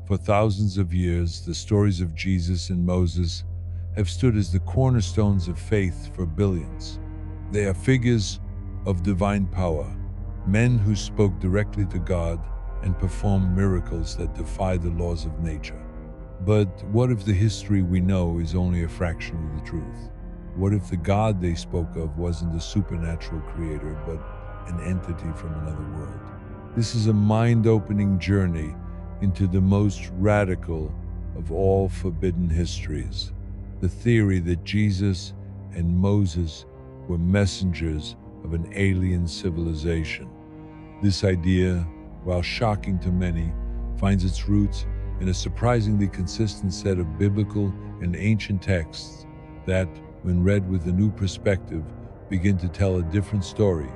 For thousands of years, the stories of Jesus and Moses have stood as the cornerstones of faith for billions. They are figures of divine power, men who spoke directly to God and performed miracles that defy the laws of nature. But what if the history we know is only a fraction of the truth? What if the God they spoke of wasn't a supernatural creator, but an entity from another world? This is a mind-opening journey into the most radical of all forbidden histories, the theory that Jesus and Moses were messengers of an alien civilization. This idea, while shocking to many, finds its roots in a surprisingly consistent set of biblical and ancient texts that, when read with a new perspective, begin to tell a different story.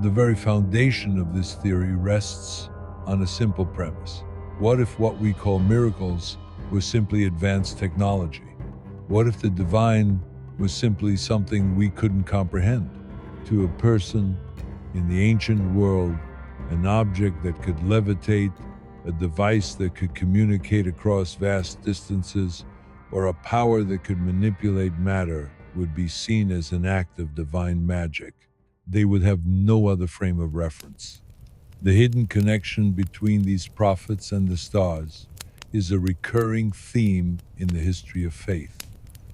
The very foundation of this theory rests on a simple premise. What if what we call miracles was simply advanced technology? What if the divine was simply something we couldn't comprehend? To a person in the ancient world, an object that could levitate, a device that could communicate across vast distances, or a power that could manipulate matter would be seen as an act of divine magic. They would have no other frame of reference. The hidden connection between these prophets and the stars is a recurring theme in the history of faith.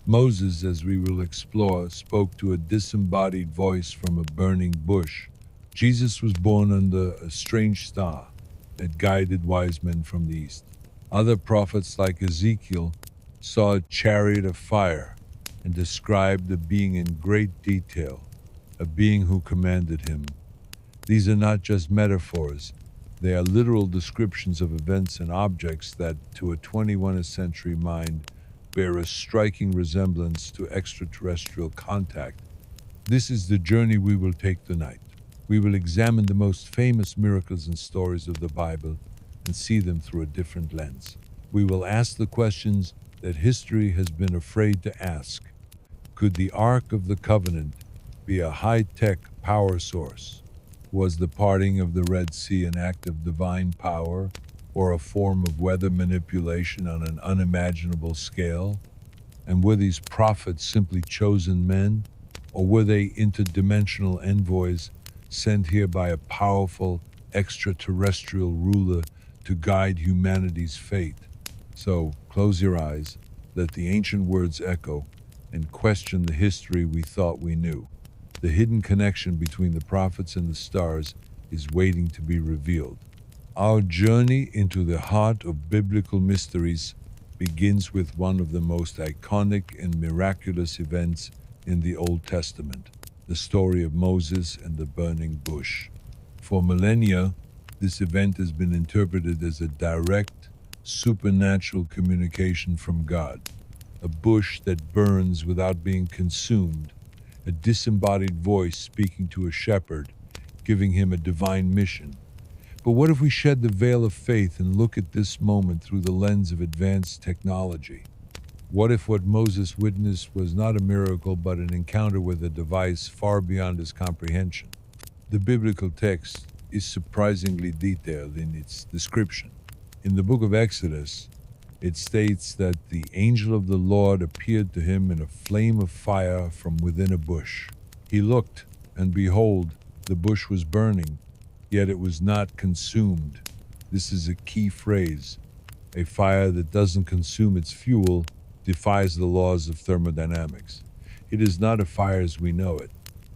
Moses, as we will explore, spoke to a disembodied voice from a burning bush. Jesus was born under a strange star that guided wise men from the east. Other prophets, like Ezekiel, saw a chariot of fire and described the being in great detail, a being who commanded him. These are not just metaphors, they are literal descriptions of events and objects that, to a 21st century mind, bear a striking resemblance to extraterrestrial contact. This is the journey we will take tonight. We will examine the most famous miracles and stories of the Bible and see them through a different lens. We will ask the questions that history has been afraid to ask. Could the Ark of the Covenant be a high-tech power source? Was the parting of the Red Sea an act of divine power, or a form of weather manipulation on an unimaginable scale? And were these prophets simply chosen men, or were they interdimensional envoys sent here by a powerful extraterrestrial ruler to guide humanity's fate? So, close your eyes, let the ancient words echo, and question the history we thought we knew. The hidden connection between the prophets and the stars is waiting to be revealed. Our journey into the heart of biblical mysteries begins with one of the most iconic and miraculous events in the Old Testament, the story of Moses and the burning bush. For millennia, this event has been interpreted as a direct, supernatural communication from God, a bush that burns without being consumed, a disembodied voice speaking to a shepherd, giving him a divine mission. But what if we shed the veil of faith and look at this moment through the lens of advanced technology? What if what Moses witnessed was not a miracle but an encounter with a device far beyond his comprehension? The biblical text is surprisingly detailed in its description. In the book of Exodus, it states that the angel of the Lord appeared to him in a flame of fire from within a bush. He looked, and behold, the bush was burning, yet it was not consumed. This is a key phrase. A fire that doesn't consume its fuel defies the laws of thermodynamics. It is not a fire as we know it,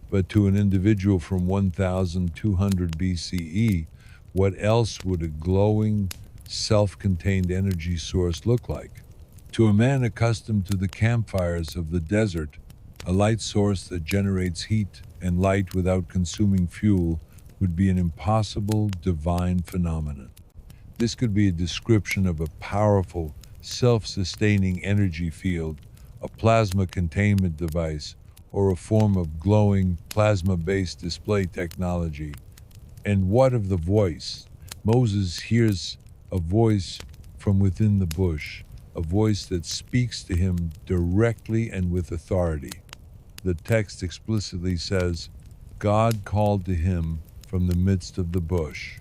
but to an individual from 1200 BCE, what else would a glowing, self-contained energy source look like? To a man accustomed to the campfires of the desert, a light source that generates heat and light without consuming fuel would be an impossible divine phenomenon. This could be a description of a powerful, self-sustaining energy field, a plasma containment device, or a form of glowing, plasma-based display technology. And what of the voice? Moses hears a voice from within the bush, a voice that speaks to him directly and with authority. The text explicitly says, God called to him from the midst of the bush.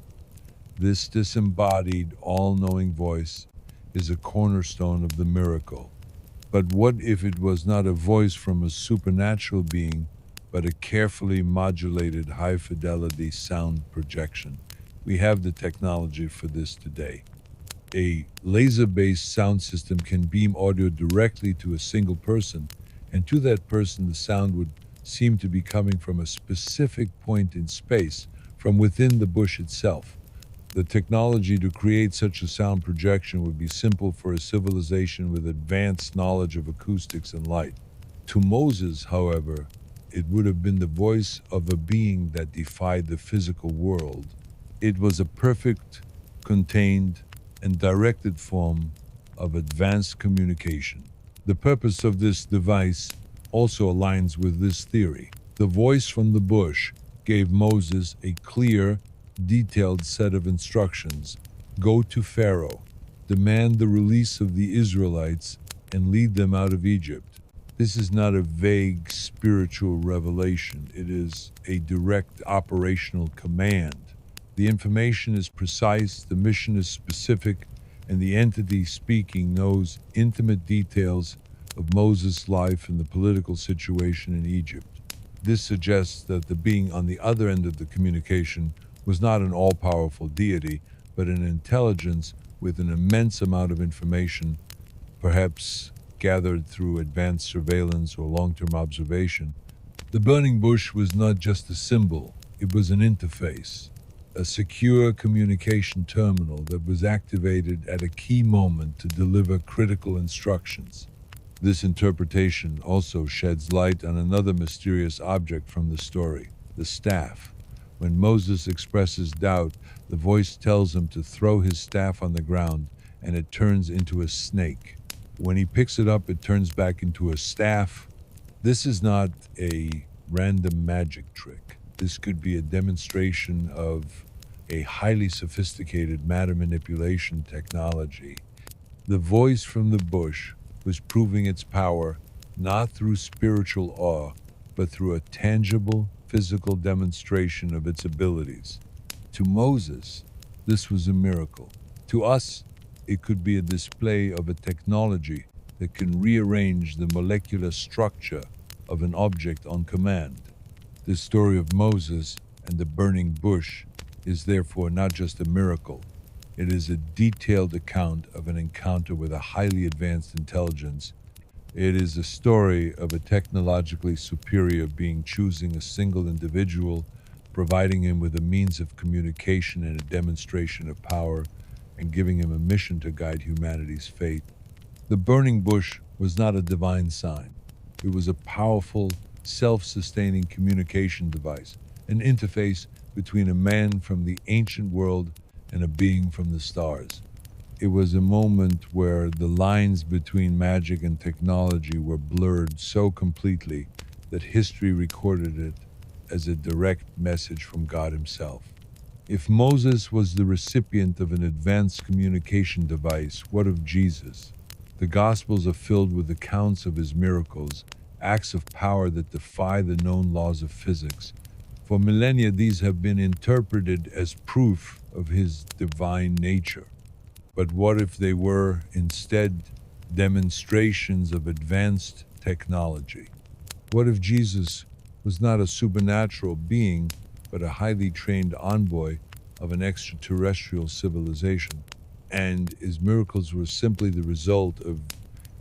This disembodied, all-knowing voice is a cornerstone of the miracle. But what if it was not a voice from a supernatural being, but a carefully modulated high-fidelity sound projection? We have the technology for this today. A laser-based sound system can beam audio directly to a single person, and to that person the sound would seem to be coming from a specific point in space, from within the bush itself. The technology to create such a sound projection would be simple for a civilization with advanced knowledge of acoustics and light. To Moses, however, it would have been the voice of a being that defied the physical world. It was a perfect, contained, and directed form of advanced communication. The purpose of this device also aligns with this theory. The voice from the bush gave Moses a clear, detailed set of instructions. Go to Pharaoh, demand the release of the Israelites, and lead them out of Egypt. This is not a vague spiritual revelation. It is a direct operational command. The information is precise, the mission is specific, and the entity speaking knows intimate details of Moses' life and the political situation in Egypt. This suggests that the being on the other end of the communication was not an all-powerful deity, but an intelligence with an immense amount of information, perhaps gathered through advanced surveillance or long-term observation. The burning bush was not just a symbol, it was an interface, a secure communication terminal that was activated at a key moment to deliver critical instructions. This interpretation also sheds light on another mysterious object from the story, the staff. When Moses expresses doubt, the voice tells him to throw his staff on the ground, and it turns into a snake. When he picks it up, it turns back into a staff. This is not a random magic trick. This could be a demonstration of a highly sophisticated matter manipulation technology. The voice from the bush was proving its power not through spiritual awe, but through a tangible, physical demonstration of its abilities. To Moses, this was a miracle. To us, it could be a display of a technology that can rearrange the molecular structure of an object on command. The story of Moses and the burning bush is therefore not just a miracle. It is a detailed account of an encounter with a highly advanced intelligence. It is a story of a technologically superior being choosing a single individual, providing him with a means of communication and a demonstration of power, and giving him a mission to guide humanity's fate. The burning bush was not a divine sign. It was a powerful, self-sustaining communication device, an interface between a man from the ancient world and a being from the stars. It was a moment where the lines between magic and technology were blurred so completely that history recorded it as a direct message from God himself. If Moses was the recipient of an advanced communication device, what of Jesus? The Gospels are filled with accounts of his miracles, acts of power that defy the known laws of physics. For millennia, these have been interpreted as proof of his divine nature. But what if they were instead demonstrations of advanced technology? What if Jesus was not a supernatural being, but a highly trained envoy of an extraterrestrial civilization, and his miracles were simply the result of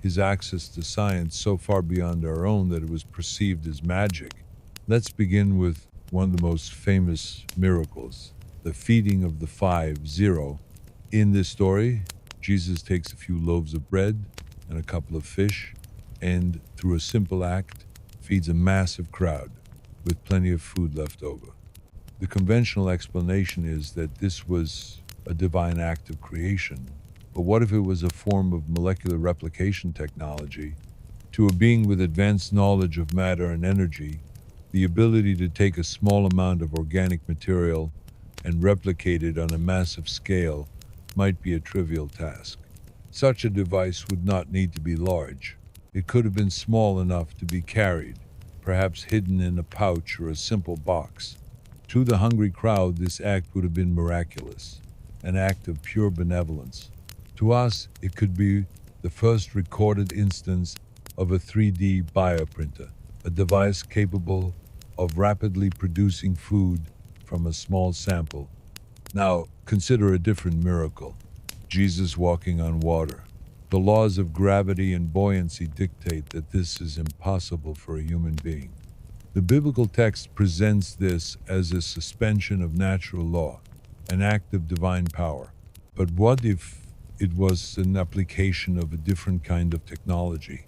his access to science so far beyond our own that it was perceived as magic? Let's begin with one of the most famous miracles, the feeding of the 5-0. In this story, Jesus takes a few loaves of bread and a couple of fish, and through a simple act, feeds a massive crowd with plenty of food left over. The conventional explanation is that this was a divine act of creation, but what if it was a form of molecular replication technology? To a being with advanced knowledge of matter and energy, the ability to take a small amount of organic material and replicate it on a massive scale might be a trivial task. Such a device would not need to be large. It could have been small enough to be carried, perhaps hidden in a pouch or a simple box. To the hungry crowd, this act would have been miraculous, an act of pure benevolence. To us, it could be the first recorded instance of a 3D bioprinter, a device capable of rapidly producing food from a small sample. Now, consider a different miracle: Jesus walking on water. The laws of gravity and buoyancy dictate that this is impossible for a human being. The biblical text presents this as a suspension of natural law, an act of divine power. But what if it was an application of a different kind of technology?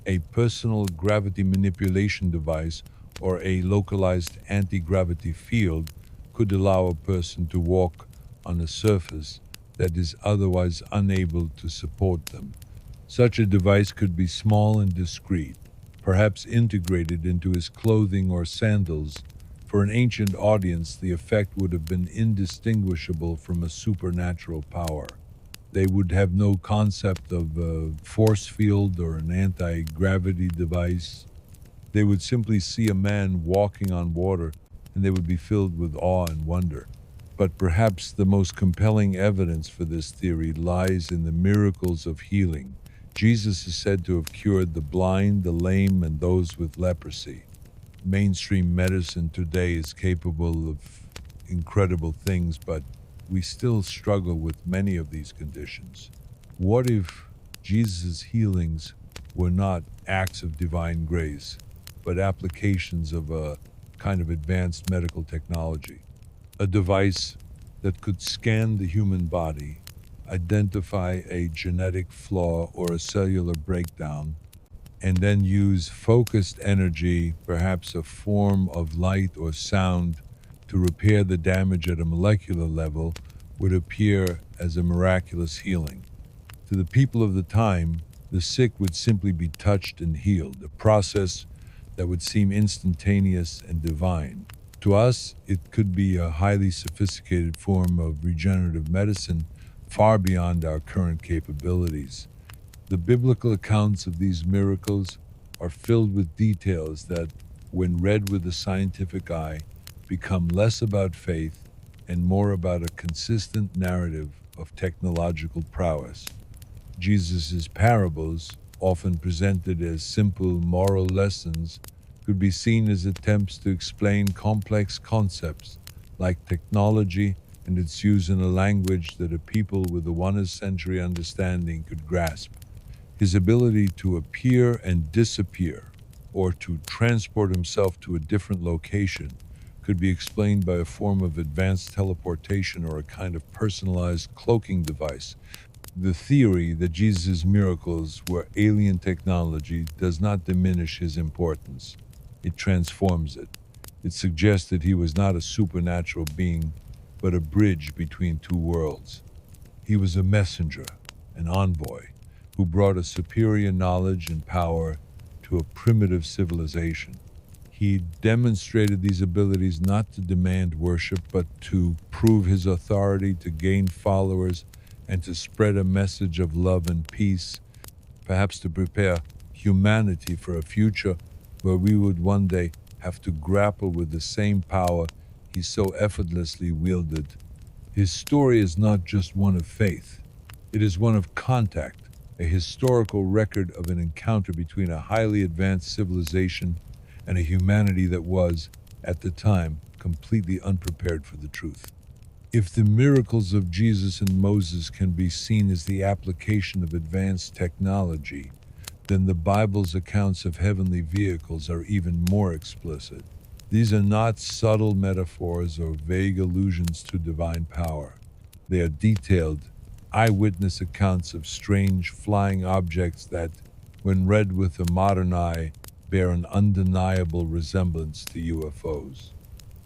A personal gravity manipulation device or a localized anti-gravity field could allow a person to walk on a surface that is otherwise unable to support them. Such a device could be small and discreet, perhaps integrated into his clothing or sandals. For an ancient audience, the effect would have been indistinguishable from a supernatural power. They would have no concept of a force field or an anti-gravity device. They would simply see a man walking on water, and they would be filled with awe and wonder. But perhaps the most compelling evidence for this theory lies in the miracles of healing. Jesus is said to have cured the blind, the lame, and those with leprosy. Mainstream medicine today is capable of incredible things, but we still struggle with many of these conditions. What if Jesus' healings were not acts of divine grace, but applications of a kind of advanced medical technology? A device that could scan the human body, identify a genetic flaw or a cellular breakdown, and then use focused energy, perhaps a form of light or sound, to repair the damage at a molecular level, would appear as a miraculous healing. To the people of the time, the sick would simply be touched and healed, a process that would seem instantaneous and divine. To us, it could be a highly sophisticated form of regenerative medicine, far beyond our current capabilities. The biblical accounts of these miracles are filled with details that, when read with a scientific eye, become less about faith and more about a consistent narrative of technological prowess. Jesus' parables, often presented as simple moral lessons, could be seen as attempts to explain complex concepts like technology and its use in a language that a people with a 1st century understanding could grasp. His ability to appear and disappear, or to transport himself to a different location, could be explained by a form of advanced teleportation or a kind of personalized cloaking device. The theory that Jesus' miracles were alien technology does not diminish his importance. It transforms it. It suggests that he was not a supernatural being, but a bridge between two worlds. He was a messenger, an envoy, who brought a superior knowledge and power to a primitive civilization. He demonstrated these abilities not to demand worship, but to prove his authority, to gain followers, and to spread a message of love and peace, perhaps to prepare humanity for a future where we would one day have to grapple with the same power he so effortlessly wielded. His story is not just one of faith. It is one of contact, a historical record of an encounter between a highly advanced civilization and a humanity that was, at the time, completely unprepared for the truth. If the miracles of Jesus and Moses can be seen as the application of advanced technology, then the Bible's accounts of heavenly vehicles are even more explicit. These are not subtle metaphors or vague allusions to divine power. They are detailed, eyewitness accounts of strange flying objects that, when read with a modern eye, bear an undeniable resemblance to UFOs.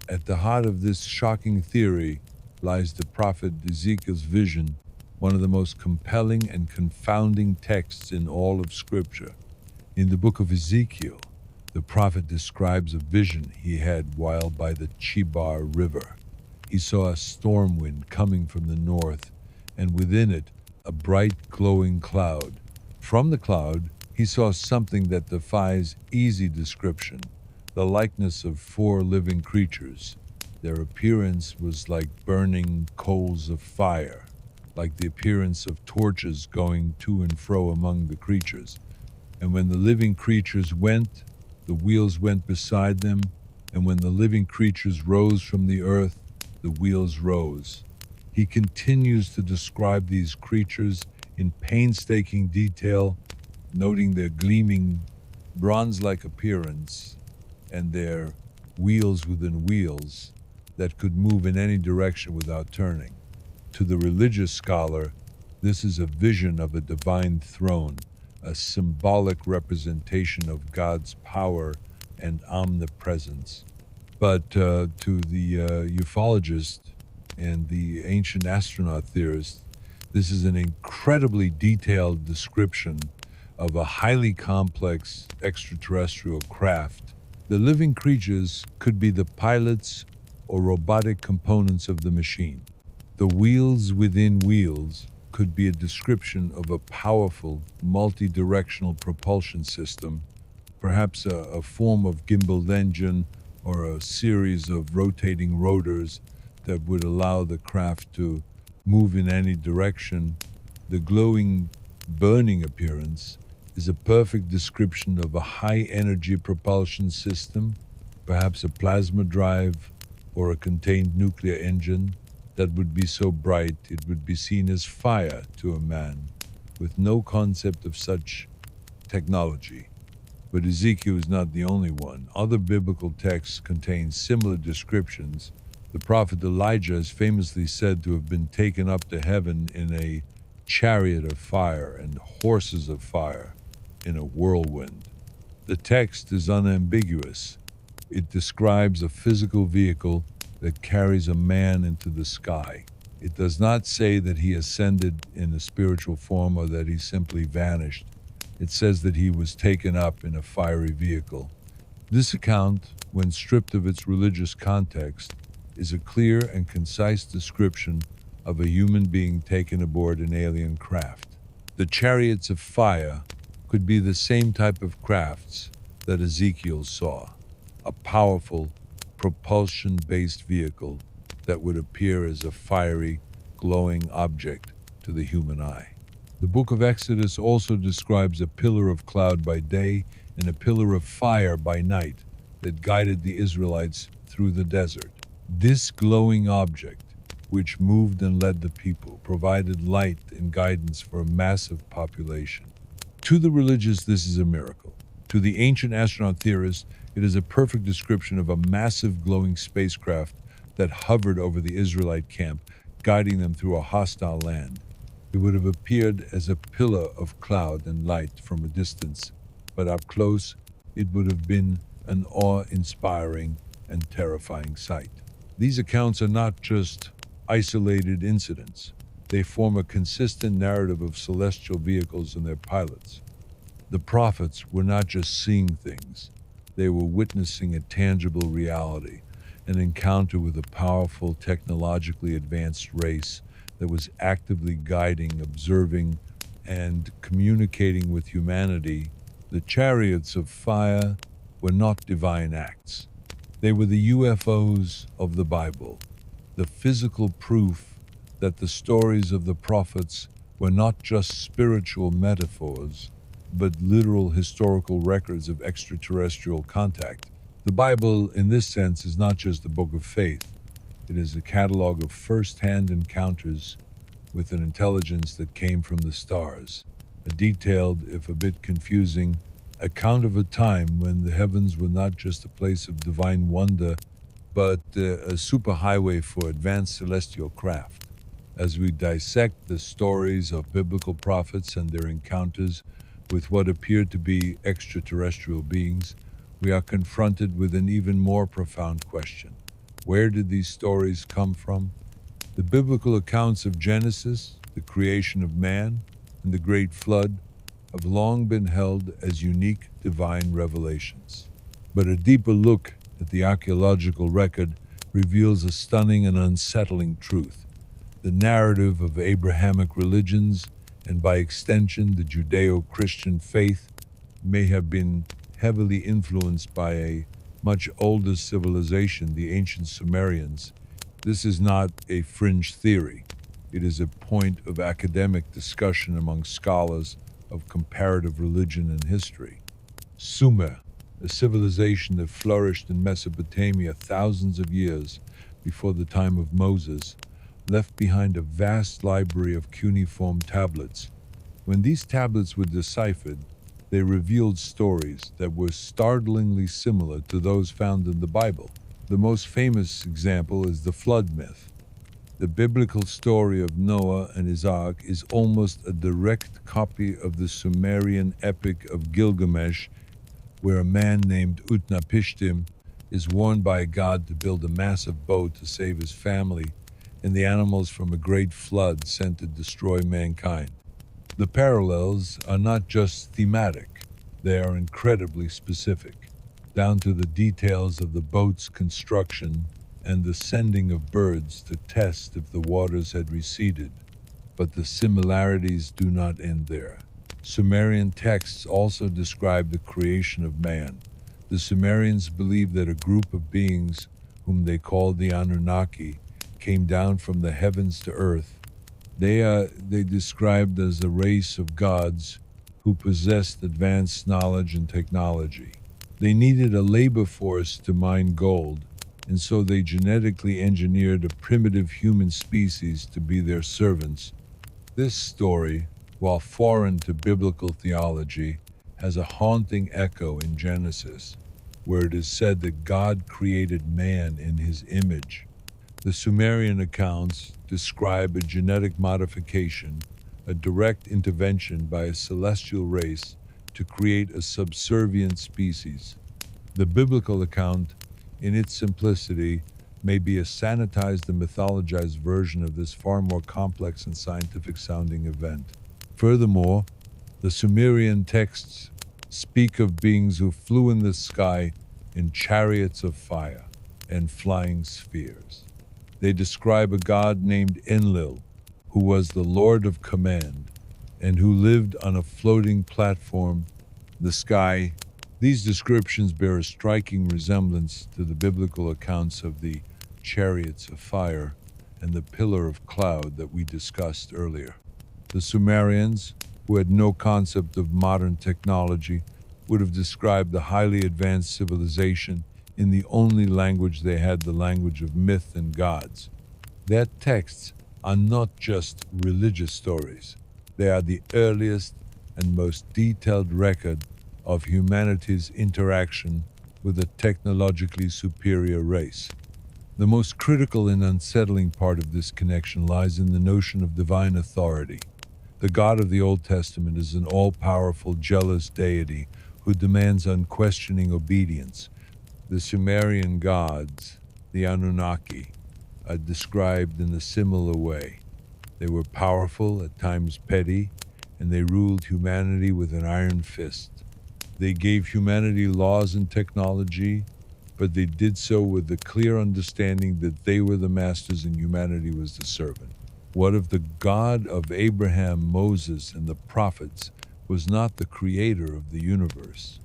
At the heart of this shocking theory lies the prophet Ezekiel's vision, one of the most compelling and confounding texts in all of Scripture. In the book of Ezekiel, the prophet describes a vision he had while by the Chebar River. He saw a storm wind coming from the north, and within it, a bright glowing cloud. From the cloud, he saw something that defies easy description, the likeness of 4 living creatures. Their appearance was like burning coals of fire, like the appearance of torches going to and fro among the creatures. And when the living creatures went, the wheels went beside them, and when the living creatures rose from the earth, the wheels rose. He continues to describe these creatures in painstaking detail, noting their gleaming bronze-like appearance and their wheels within wheels that could move in any direction without turning. To the religious scholar, this is a vision of a divine throne, a symbolic representation of God's power and omnipresence. But to the ufologist and the ancient astronaut theorist, this is an incredibly detailed description of a highly complex extraterrestrial craft. The living creatures could be the pilots or robotic components of the machine. The wheels within wheels could be a description of a powerful, multi-directional propulsion system, perhaps a form of gimbaled engine or a series of rotating rotors that would allow the craft to move in any direction. The glowing, burning appearance is a perfect description of a high-energy propulsion system, perhaps a plasma drive or a contained nuclear engine that would be so bright it would be seen as fire to a man with no concept of such technology. But Ezekiel is not the only one. Other biblical texts contain similar descriptions. The prophet Elijah is famously said to have been taken up to heaven in a chariot of fire and horses of fire in a whirlwind. The text is unambiguous. It describes a physical vehicle that carries a man into the sky. It does not say that he ascended in a spiritual form or that he simply vanished. It says that he was taken up in a fiery vehicle. This account, when stripped of its religious context, is a clear and concise description of a human being taken aboard an alien craft. The chariots of fire could be the same type of crafts that Ezekiel saw, a powerful, propulsion-based vehicle that would appear as a fiery, glowing object to the human eye. The book of Exodus also describes a pillar of cloud by day and a pillar of fire by night that guided the Israelites through the desert. This glowing object, which moved and led the people, provided light and guidance for a massive population. To the religious, this is a miracle. To the ancient astronaut theorists, it is a perfect description of a massive glowing spacecraft that hovered over the Israelite camp, guiding them through a hostile land. It would have appeared as a pillar of cloud and light from a distance, but up close, it would have been an awe-inspiring and terrifying sight. These accounts are not just isolated incidents. They form a consistent narrative of celestial vehicles and their pilots. The prophets were not just seeing things. They were witnessing a tangible reality, an encounter with a powerful, technologically advanced race that was actively guiding, observing, and communicating with humanity. The chariots of fire were not divine acts. They were the UFOs of the Bible, the physical proof that the stories of the prophets were not just spiritual metaphors, but literal historical records of extraterrestrial contact. The Bible, in this sense, is not just a book of faith. It is a catalog of first-hand encounters with an intelligence that came from the stars, a detailed, if a bit confusing, account of a time when the heavens were not just a place of divine wonder, but a superhighway for advanced celestial craft. As we dissect the stories of biblical prophets and their encounters with what appeared to be extraterrestrial beings, we are confronted with an even more profound question. Where did these stories come from? The biblical accounts of Genesis, the creation of man, and the great flood have long been held as unique divine revelations. But a deeper look at the archaeological record reveals a stunning and unsettling truth. The narrative of Abrahamic religions, and by extension the Judeo-Christian faith, may have been heavily influenced by a much older civilization, the ancient Sumerians. This is not a fringe theory. It is a point of academic discussion among scholars of comparative religion and history. Sumer, a civilization that flourished in Mesopotamia thousands of years before the time of Moses, left behind a vast library of cuneiform tablets. When these tablets were deciphered, they revealed stories that were startlingly similar to those found in the Bible. The most famous example is the flood myth. The biblical story of Noah and his ark is almost a direct copy of the Sumerian epic of Gilgamesh, where a man named Utnapishtim is warned by God to build a massive boat to save his family and the animals from a great flood sent to destroy mankind. The parallels are not just thematic, they are incredibly specific, down to the details of the boat's construction and the sending of birds to test if the waters had receded. But the similarities do not end there. Sumerian texts also describe the creation of man. The Sumerians believed that a group of beings, whom they called the Anunnaki, came down from the heavens to earth. They described as a race of gods who possessed advanced knowledge and technology. They needed a labor force to mine gold, and so they genetically engineered a primitive human species to be their servants. This story, while foreign to biblical theology, has a haunting echo in Genesis, where it is said that God created man in his image. The Sumerian accounts describe a genetic modification, a direct intervention by a celestial race to create a subservient species. The biblical account, in its simplicity, may be a sanitized and mythologized version of this far more complex and scientific-sounding event. Furthermore, the Sumerian texts speak of beings who flew in the sky in chariots of fire and flying spheres. They describe a god named Enlil, who was the Lord of Command, and who lived on a floating platform, the sky. These descriptions bear a striking resemblance to the biblical accounts of the chariots of fire and the pillar of cloud that we discussed earlier. The Sumerians, who had no concept of modern technology, would have described the highly advanced civilization in the only language they had, the language of myth and gods. Their texts are not just religious stories. They are the earliest and most detailed record of humanity's interaction with a technologically superior race. The most critical and unsettling part of this connection lies in the notion of divine authority. The God of the Old Testament is an all-powerful, jealous deity who demands unquestioning obedience. The Sumerian gods, the Anunnaki, are described in a similar way. They were powerful, at times petty, and they ruled humanity with an iron fist. They gave humanity laws and technology, but they did so with the clear understanding that they were the masters and humanity was the servant. What if the God of Abraham, Moses, and the prophets was not the creator of the universe,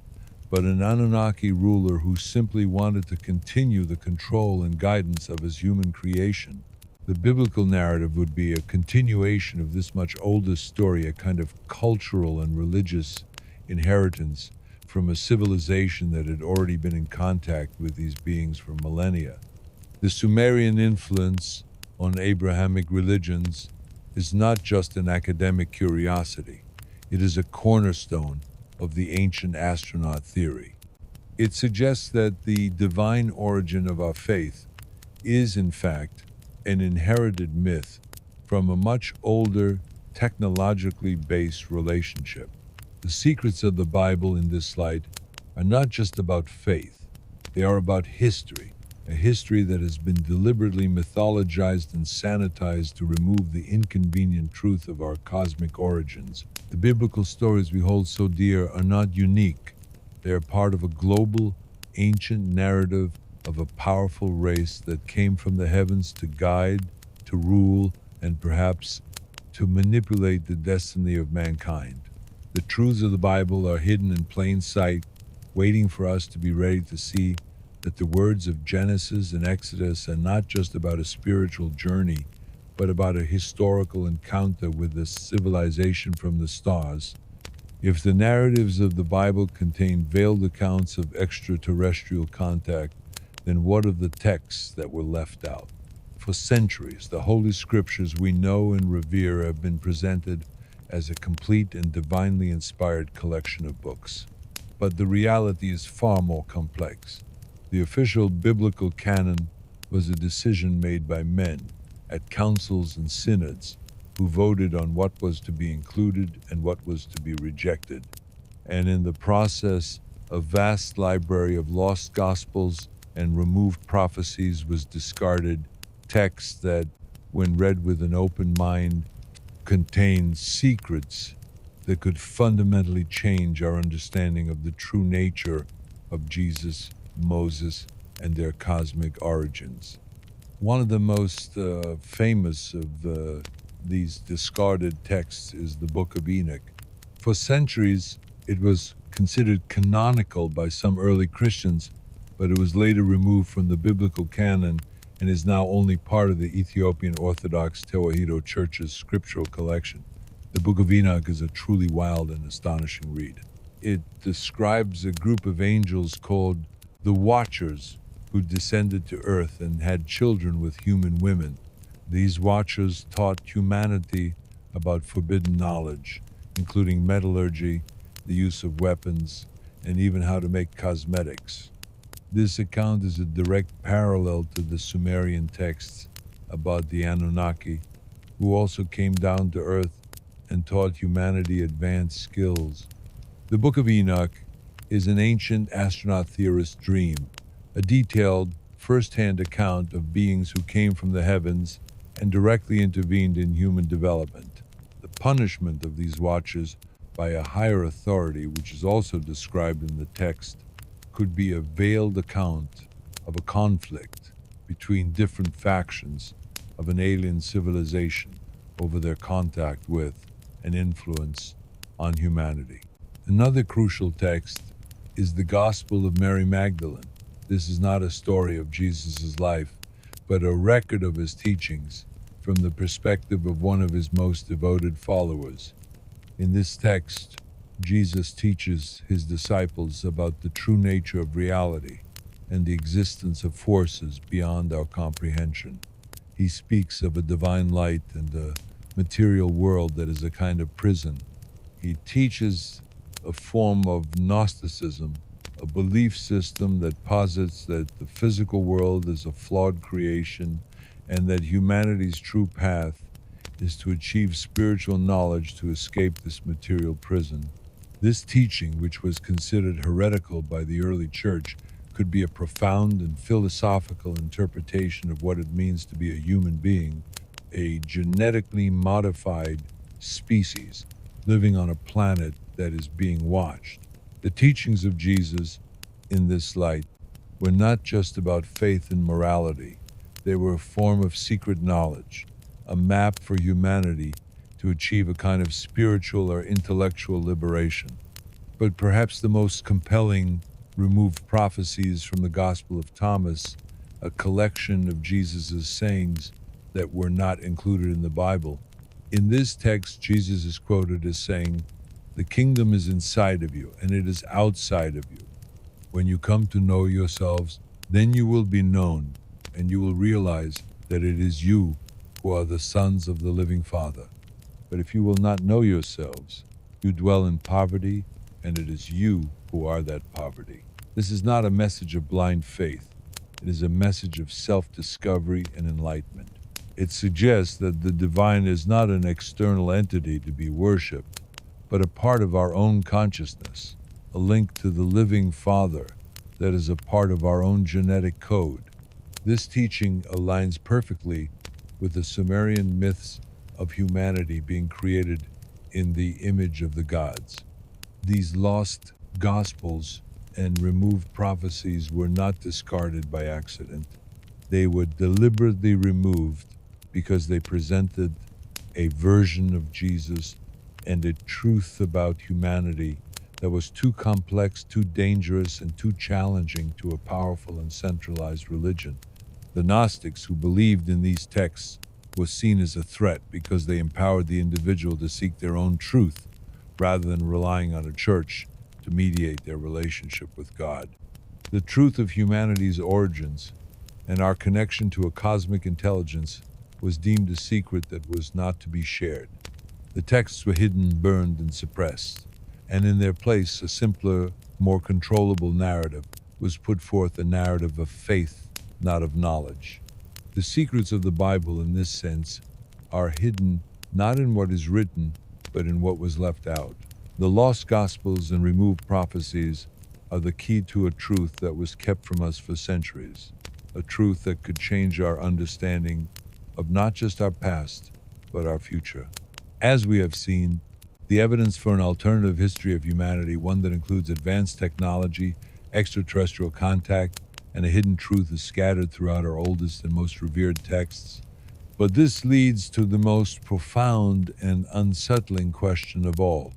but an Anunnaki ruler who simply wanted to continue the control and guidance of his human creation? The biblical narrative would be a continuation of this much older story, a kind of cultural and religious inheritance from a civilization that had already been in contact with these beings for millennia. The Sumerian influence on Abrahamic religions is not just an academic curiosity. It is a cornerstone of the ancient astronaut theory. It suggests that the divine origin of our faith is, in fact, an inherited myth from a much older, technologically based relationship. The secrets of the Bible in this light are not just about faith, they are about history, a history that has been deliberately mythologized and sanitized to remove the inconvenient truth of our cosmic origins. The biblical stories we hold so dear are not unique. They are part of a global, ancient narrative of a powerful race that came from the heavens to guide, to rule, and perhaps to manipulate the destiny of mankind. The truths of the Bible are hidden in plain sight, waiting for us to be ready to see that the words of Genesis and Exodus are not just about a spiritual journey, but about a historical encounter with a civilization from the stars. If the narratives of the Bible contain veiled accounts of extraterrestrial contact, then what of the texts that were left out? For centuries, the Holy Scriptures we know and revere have been presented as a complete and divinely inspired collection of books. But the reality is far more complex. The official biblical canon was a decision made by men at councils and synods who voted on what was to be included and what was to be rejected. And in the process, a vast library of lost gospels and removed prophecies was discarded, texts that, when read with an open mind, contained secrets that could fundamentally change our understanding of the true nature of Jesus, Moses, and their cosmic origins. One of the most famous of these discarded texts is the Book of Enoch. For centuries, it was considered canonical by some early Christians, but it was later removed from the biblical canon and is now only part of the Ethiopian Orthodox Tewahedo Church's scriptural collection. The Book of Enoch is a truly wild and astonishing read. It describes a group of angels called the Watchers who descended to earth and had children with human women. These Watchers taught humanity about forbidden knowledge, including metallurgy, the use of weapons, and even how to make cosmetics. This account is a direct parallel to the Sumerian texts about the Anunnaki, who also came down to earth and taught humanity advanced skills. The Book of Enoch is an ancient astronaut theorist's dream, a detailed, first-hand account of beings who came from the heavens and directly intervened in human development. The punishment of these watchers by a higher authority, which is also described in the text, could be a veiled account of a conflict between different factions of an alien civilization over their contact with and influence on humanity. Another crucial text is the Gospel of Mary Magdalene. This is not a story of Jesus' life, but a record of his teachings from the perspective of one of his most devoted followers. In this text, Jesus teaches his disciples about the true nature of reality and the existence of forces beyond our comprehension. He speaks of a divine light and a material world that is a kind of prison. He teaches a form of Gnosticism, a belief system that posits that the physical world is a flawed creation and that humanity's true path is to achieve spiritual knowledge to escape this material prison. This teaching, which was considered heretical by the early church, could be a profound and philosophical interpretation of what it means to be a human being, a genetically modified species living on a planet that is being watched. The teachings of Jesus in this light were not just about faith and morality. They were a form of secret knowledge, a map for humanity to achieve a kind of spiritual or intellectual liberation. But perhaps the most compelling removed prophecies from the Gospel of Thomas, a collection of Jesus' sayings that were not included in the Bible. In this text, Jesus is quoted as saying, "The kingdom is inside of you, and it is outside of you. When you come to know yourselves, then you will be known, and you will realize that it is you who are the sons of the living Father. But if you will not know yourselves, you dwell in poverty, and it is you who are that poverty." This is not a message of blind faith. It is a message of self-discovery and enlightenment. It suggests that the divine is not an external entity to be worshipped, but a part of our own consciousness, a link to the living Father that is a part of our own genetic code. This teaching aligns perfectly with the Sumerian myths of humanity being created in the image of the gods. These lost gospels and removed prophecies were not discarded by accident. They were deliberately removed because they presented a version of Jesus and a truth about humanity that was too complex, too dangerous, and too challenging to a powerful and centralized religion. The Gnostics, who believed in these texts, was seen as a threat because they empowered the individual to seek their own truth rather than relying on a church to mediate their relationship with God. The truth of humanity's origins and our connection to a cosmic intelligence was deemed a secret that was not to be shared. The texts were hidden, burned, and suppressed, and in their place, a simpler, more controllable narrative was put forth, a narrative of faith, not of knowledge. The secrets of the Bible, in this sense, are hidden not in what is written, but in what was left out. The lost Gospels and removed prophecies are the key to a truth that was kept from us for centuries, a truth that could change our understanding of not just our past, but our future. As we have seen, the evidence for an alternative history of humanity, one that includes advanced technology, extraterrestrial contact, and a hidden truth, is scattered throughout our oldest and most revered texts. But this leads to the most profound and unsettling question of all.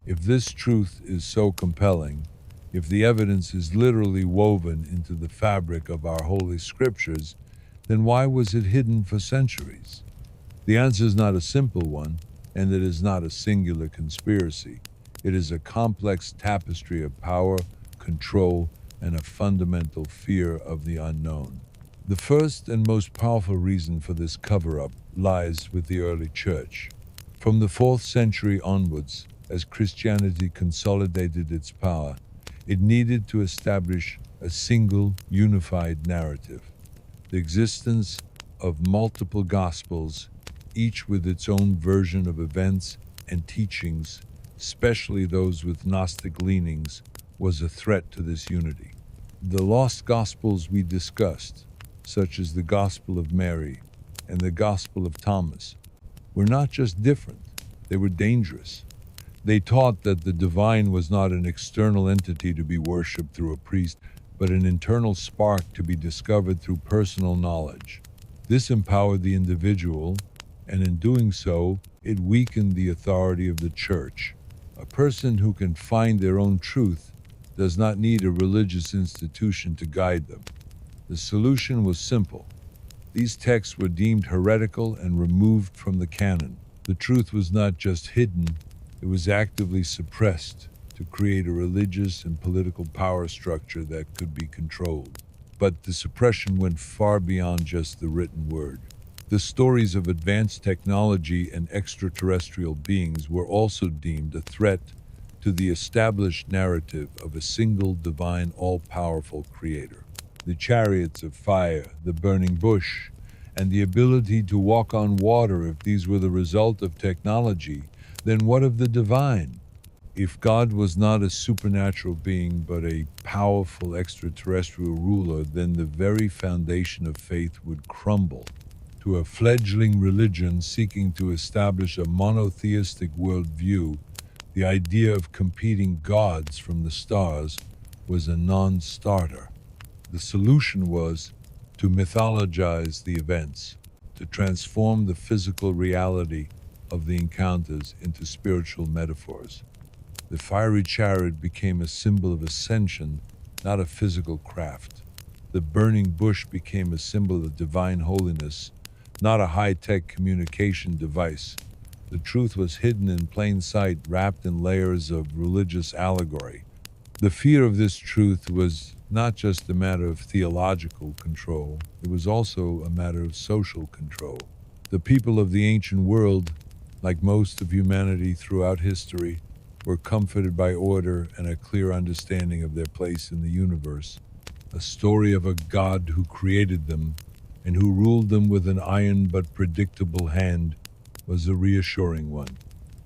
If this truth is so compelling, if the evidence is literally woven into the fabric of our holy scriptures, then why was it hidden for centuries? The answer is not a simple one, and it is not a singular conspiracy. It is a complex tapestry of power, control, and a fundamental fear of the unknown. The first and most powerful reason for this cover-up lies with the early church. From the 4th century onwards, as Christianity consolidated its power, it needed to establish a single, unified narrative. The existence of multiple gospels, each with its own version of events and teachings, especially those with Gnostic leanings, was a threat to this unity. The lost gospels we discussed, such as the Gospel of Mary and the Gospel of Thomas, were not just different, they were dangerous. They taught that the divine was not an external entity to be worshipped through a priest, but an internal spark to be discovered through personal knowledge. This empowered the individual, and in doing so, it weakened the authority of the church. A person who can find their own truth does not need a religious institution to guide them. The solution was simple. These texts were deemed heretical and removed from the canon. The truth was not just hidden, it was actively suppressed to create a religious and political power structure that could be controlled. But the suppression went far beyond just the written word. The stories of advanced technology and extraterrestrial beings were also deemed a threat to the established narrative of a single divine, all-powerful creator. The chariots of fire, the burning bush, and the ability to walk on water, if these were the result of technology, then what of the divine? If God was not a supernatural being but a powerful extraterrestrial ruler, then the very foundation of faith would crumble. To a fledgling religion seeking to establish a monotheistic worldview, the idea of competing gods from the stars was a non-starter. The solution was to mythologize the events, to transform the physical reality of the encounters into spiritual metaphors. The fiery chariot became a symbol of ascension, not a physical craft. The burning bush became a symbol of divine holiness, not a high-tech communication device. The truth was hidden in plain sight, wrapped in layers of religious allegory. The fear of this truth was not just a matter of theological control, it was also a matter of social control. The people of the ancient world, like most of humanity throughout history, were comforted by order and a clear understanding of their place in the universe. A story of a God who created them and who ruled them with an iron but predictable hand was a reassuring one.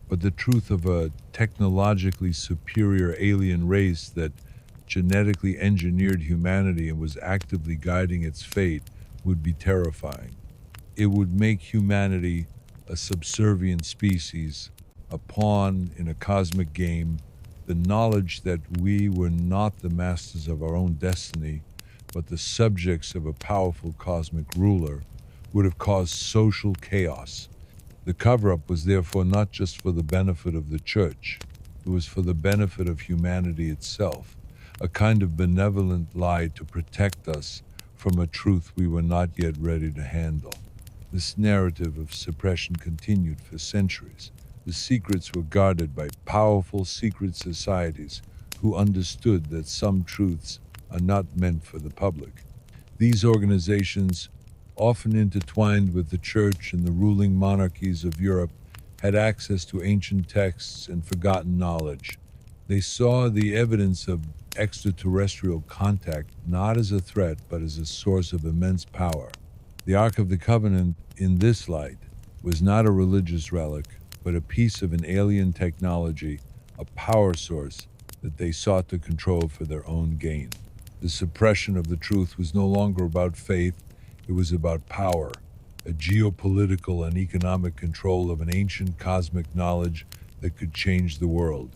But the truth of a technologically superior alien race that genetically engineered humanity and was actively guiding its fate would be terrifying. It would make humanity a subservient species, a pawn in a cosmic game. The knowledge that we were not the masters of our own destiny, but the subjects of a powerful cosmic ruler, would have caused social chaos. The cover-up was therefore not just for the benefit of the church, it was for the benefit of humanity itself, a kind of benevolent lie to protect us from a truth we were not yet ready to handle. This narrative of suppression continued for centuries. The secrets were guarded by powerful secret societies who understood that some truths are not meant for the public. These organizations, often intertwined with the church and the ruling monarchies of Europe, had access to ancient texts and forgotten knowledge. They saw the evidence of extraterrestrial contact not as a threat but as a source of immense power. The Ark of the Covenant, in this light, was not a religious relic, but a piece of an alien technology, a power source that they sought to control for their own gain. The suppression of the truth was no longer about faith, it was about power, a geopolitical and economic control of an ancient cosmic knowledge that could change the world.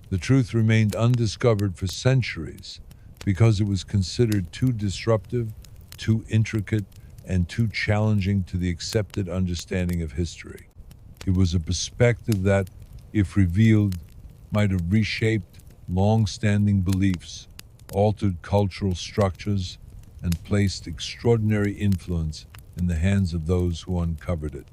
The truth remained undiscovered for centuries because it was considered too disruptive, too intricate, and too challenging to the accepted understanding of history. It was a perspective that, if revealed, might have reshaped long-standing beliefs, altered cultural structures, and placed extraordinary influence in the hands of those who uncovered it.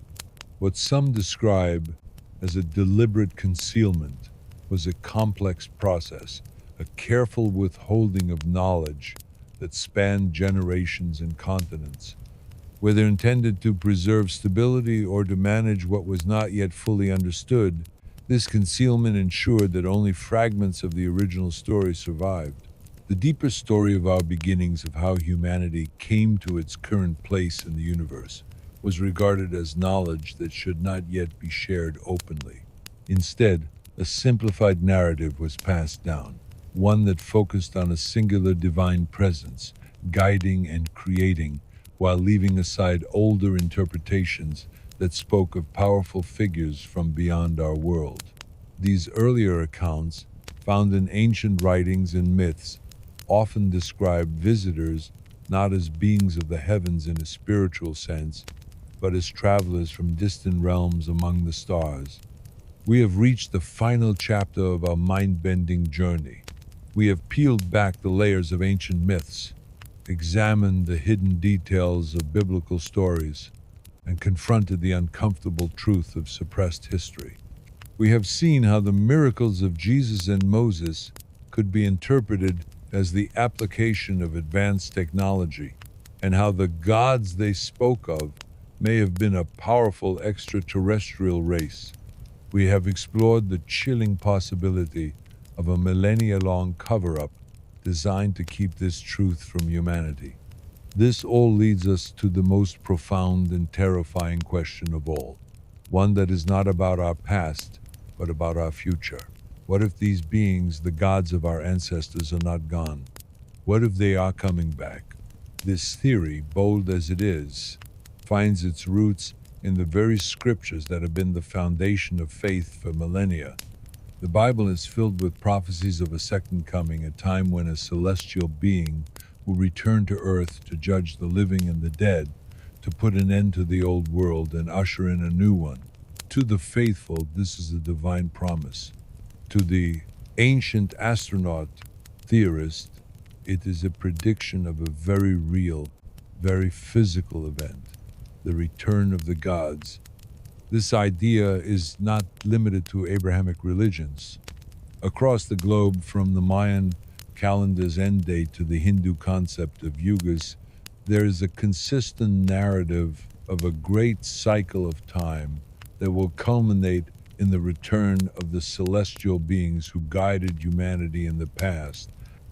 What some describe as a deliberate concealment was a complex process, a careful withholding of knowledge that spanned generations and continents. Whether intended to preserve stability or to manage what was not yet fully understood, this concealment ensured that only fragments of the original story survived. The deeper story of our beginnings, of how humanity came to its current place in the universe, was regarded as knowledge that should not yet be shared openly. Instead, a simplified narrative was passed down, one that focused on a singular divine presence, guiding and creating, while leaving aside older interpretations that spoke of powerful figures from beyond our world. These earlier accounts, found in ancient writings and myths, often describe visitors not as beings of the heavens in a spiritual sense, but as travelers from distant realms among the stars. We have reached the final chapter of our mind-bending journey. We have peeled back the layers of ancient myths, examined the hidden details of biblical stories, and confronted the uncomfortable truth of suppressed history. We have seen how the miracles of Jesus and Moses could be interpreted as the application of advanced technology, and how the gods they spoke of may have been a powerful extraterrestrial race. We have explored the chilling possibility of a millennia-long cover-up designed to keep this truth from humanity. This all leads us to the most profound and terrifying question of all, one that is not about our past, but about our future. What if these beings, the gods of our ancestors, are not gone? What if they are coming back? This theory, bold as it is, finds its roots in the very scriptures that have been the foundation of faith for millennia. The Bible is filled with prophecies of a second coming, a time when a celestial being will return to earth to judge the living and the dead, to put an end to the old world and usher in a new one. To the faithful, this is a divine promise. To the ancient astronaut theorist, it is a prediction of a very real, very physical event, the return of the gods. This idea is not limited to Abrahamic religions. Across the globe, from the Mayan calendar's end date to the Hindu concept of yugas, there is a consistent narrative of a great cycle of time that will culminate in the return of the celestial beings who guided humanity in the past.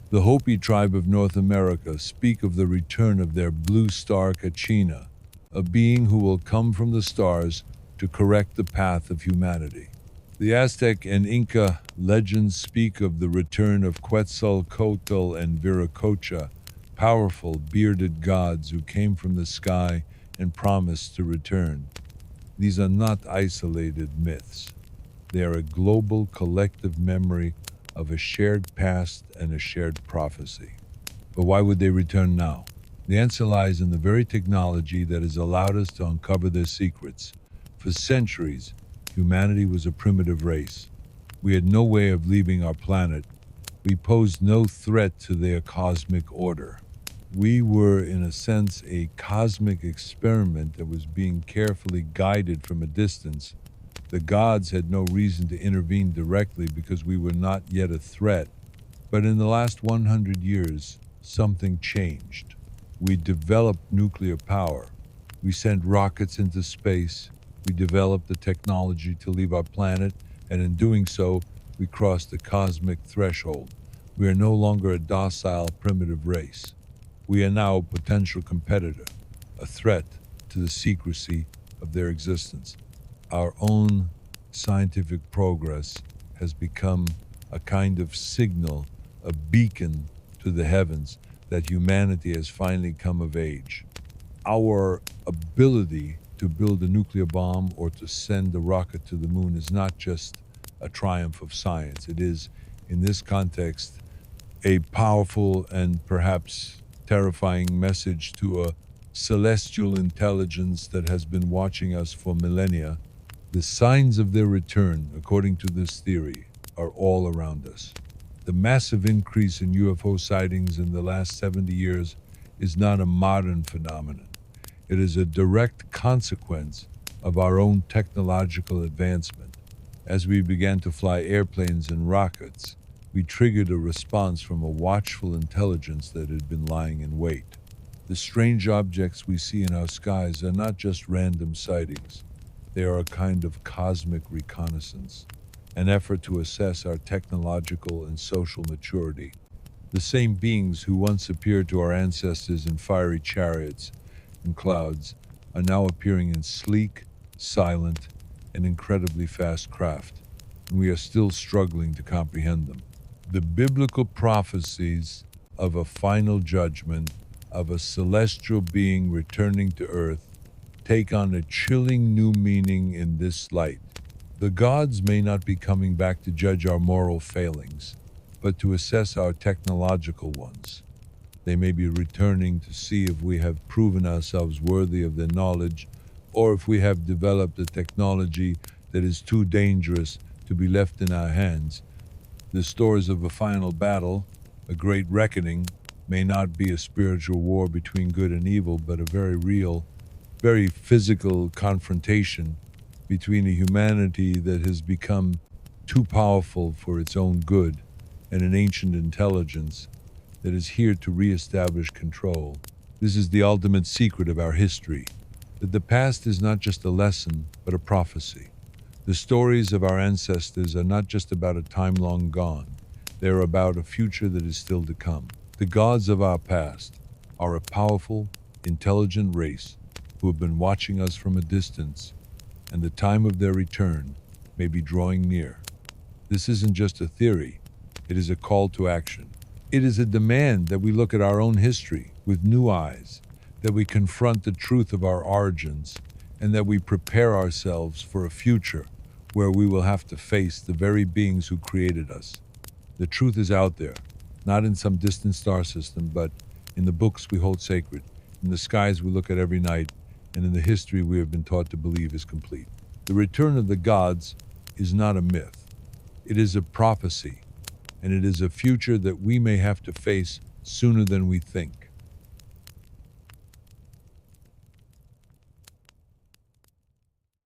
The Hopi tribe of North America speak of the return of their blue star Kachina, a being who will come from the stars to correct the path of humanity. The Aztec and Inca legends speak of the return of Quetzalcoatl and Viracocha, powerful, bearded gods who came from the sky and promised to return. These are not isolated myths. They are a global collective memory of a shared past and a shared prophecy. But why would they return now? The answer lies in the very technology that has allowed us to uncover their secrets. For centuries, humanity was a primitive race. We had no way of leaving our planet. We posed no threat to their cosmic order. We were, in a sense, a cosmic experiment that was being carefully guided from a distance. The gods had no reason to intervene directly because we were not yet a threat. But in the last 100 years, something changed. We developed nuclear power. We sent rockets into space. We developed the technology to leave our planet, and in doing so, we crossed the cosmic threshold. We are no longer a docile, primitive race. We are now a potential competitor, a threat to the secrecy of their existence. Our own scientific progress has become a kind of signal, a beacon to the heavens that humanity has finally come of age. Our ability to build a nuclear bomb or to send a rocket to the moon is not just a triumph of science. It is, in this context, a powerful and perhaps terrifying message to a celestial intelligence that has been watching us for millennia. The signs of their return, according to this theory, are all around us. The massive increase in UFO sightings in the last 70 years is not a modern phenomenon. It is a direct consequence of our own technological advancement. As we began to fly airplanes and rockets, we triggered a response from a watchful intelligence that had been lying in wait. The strange objects we see in our skies are not just random sightings. They are a kind of cosmic reconnaissance, an effort to assess our technological and social maturity. The same beings who once appeared to our ancestors in fiery chariots and clouds are now appearing in sleek, silent, and incredibly fast craft, and we are still struggling to comprehend them. The biblical prophecies of a final judgment, of a celestial being returning to earth, take on a chilling new meaning in this light. The gods may not be coming back to judge our moral failings, but to assess our technological ones. They may be returning to see if we have proven ourselves worthy of their knowledge, or if we have developed a technology that is too dangerous to be left in our hands. The stories of a final battle, a great reckoning, may not be a spiritual war between good and evil, but a very real, very physical confrontation between a humanity that has become too powerful for its own good and an ancient intelligence that is here to reestablish control. This is the ultimate secret of our history, that the past is not just a lesson, but a prophecy. The stories of our ancestors are not just about a time long gone. They are about a future that is still to come. The gods of our past are a powerful, intelligent race who have been watching us from a distance, and the time of their return may be drawing near. This isn't just a theory, it is a call to action. It is a demand that we look at our own history with new eyes, that we confront the truth of our origins, and that we prepare ourselves for a future where we will have to face the very beings who created us. The truth is out there, not in some distant star system, but in the books we hold sacred, in the skies we look at every night, and in the history we have been taught to believe is complete. The return of the gods is not a myth. It is a prophecy, and it is a future that we may have to face sooner than we think.